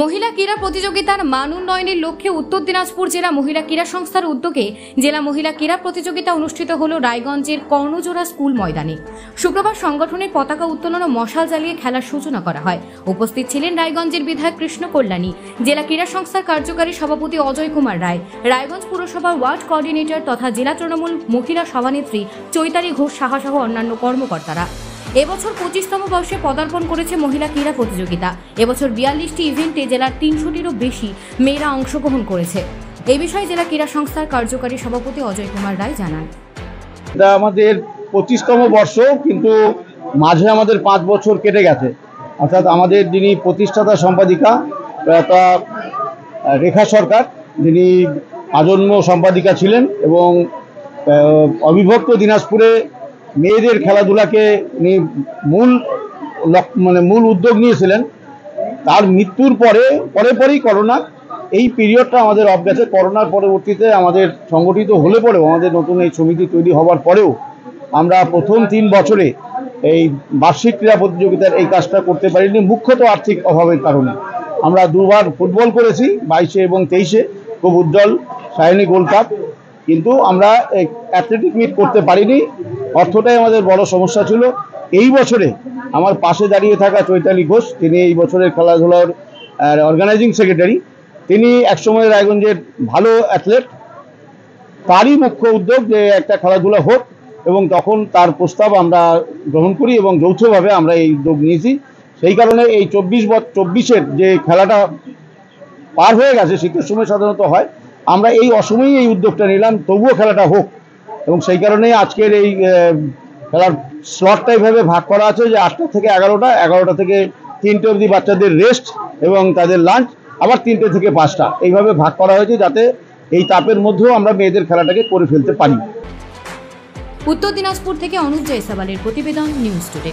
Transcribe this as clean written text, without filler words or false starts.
মহিলা ক্রীড়া প্রতিযোগিতার মান উন্নয়নের লক্ষ্যে উত্তর দিনাজপুর জেলা মহিলা ক্রীড়া সংস্থার উদ্যোগে জেলা মহিলা ক্রীড়া প্রতিযোগিতা অনুষ্ঠিত হল রায়গঞ্জের কর্ণজোড়া স্কুল ময়দানে। শুক্রবার সংগঠনের পতাকা উত্তোলন ও মশাল জ্বালিয়ে খেলার সূচনা করা হয়। উপস্থিত ছিলেন রায়গঞ্জের বিধায়ক কৃষ্ণ কল্যাণী, জেলা ক্রীড়া সংস্থার কার্যকারী সভাপতি অজয় কুমার রায়, রায়গঞ্জ পুরসভার ওয়ার্ড কোঅর্ডিনেটর তথা জেলা তৃণমূল মহিলা সভানেত্রী চৈতালি ঘোষ সাহা সহ অন্যান্য কর্মকর্তারা। এবছর 25তম বর্ষে পদার্পণ করেছে মহিলা ক্রীড়া প্রতিযোগিতা। এবছর 42টি ইভেন্টে জেলার 300টিরও বেশি মেয়েরা অংশগ্রহণ করেছে। এই বিষয়ে জেলা ক্রীড়া সংস্থার কার্যকারী সভাপতি অজয় কুমার রায় জানান, এটা আমাদের 25তম বর্ষ, কিন্তু মাঝে আমাদের 5 বছর কেটে গেছে। অর্থাৎ আমাদের যিনি প্রতিষ্ঠাতা সম্পাদিকা প্রয়াতা রেখা সরকার, যিনি আজন্ম সম্পাদিকা ছিলেন এবং অবিভক্ত দিনাজপুরে মেয়েদের খেলাধুলাকে মূল উদ্যোগ নিয়েছিলেন। তার মৃত্যুর পরেই করোনা, এই পিরিয়ডটা আমাদের অফ গেছে। করোনার পরবর্তীতে আমাদের সংগঠিত হলে পরেও, আমাদের নতুন এই সমিতি তৈরি হওয়ার পরেও আমরা প্রথম 3 বছরে এই বার্ষিক ক্রীড়া প্রতিযোগিতার এই কাজটা করতে পারিনি, মুখ্যত আর্থিক অভাবের কারণে। আমরা 2বার ফুটবল করেছি, 22-এ এবং 23-এ, খুব উজ্জ্বল সায়নী গোল্ড কাপ, কিন্তু আমরা অ্যাথলেটিক মিট করতে পারিনি। অর্থটাই আমাদের বড় সমস্যা ছিল। এই বছরে আমার পাশে দাঁড়িয়ে থাকা চৈতালি ঘোষ, তিনি এই বছরের খেলাধুলার অর্গানাইজিং সেক্রেটারি। তিনি একসময় রায়গঞ্জের ভালো অ্যাথলেট, তারই মুখ্য উদ্যোগ যে একটা খেলাধুলা হোক, এবং তখন তার প্রস্তাব আমরা গ্রহণ করি এবং যৌথভাবে আমরা এই উদ্যোগ নিয়েছি। সেই কারণে এই 24-এর যে খেলাটা পার হয়ে গেছে, শীতের সময় সাধারণত হয়, আমরা এই অসময়েই এই উদ্যোগটা নিলাম, তবুও খেলাটা হোক। এবং সেই কারণেই আজকের এই খেলার স্লটটা এইভাবে ভাগ করা আছে যে 8টা থেকে 11টা, 11টা থেকে 3টে অবধি বাচ্চাদের রেস্ট এবং তাদের লাঞ্চ, আবার 3টে থেকে 5টা, এইভাবে ভাগ করা হয়েছে যাতে এই তাপের মধ্যেও আমরা মেয়েদের খেলাটাকে করে ফেলতে পারি। উত্তর দিনাজপুর থেকে অনুপ জয়সওয়ালের প্রতিবেদন, নিউজ টুডে।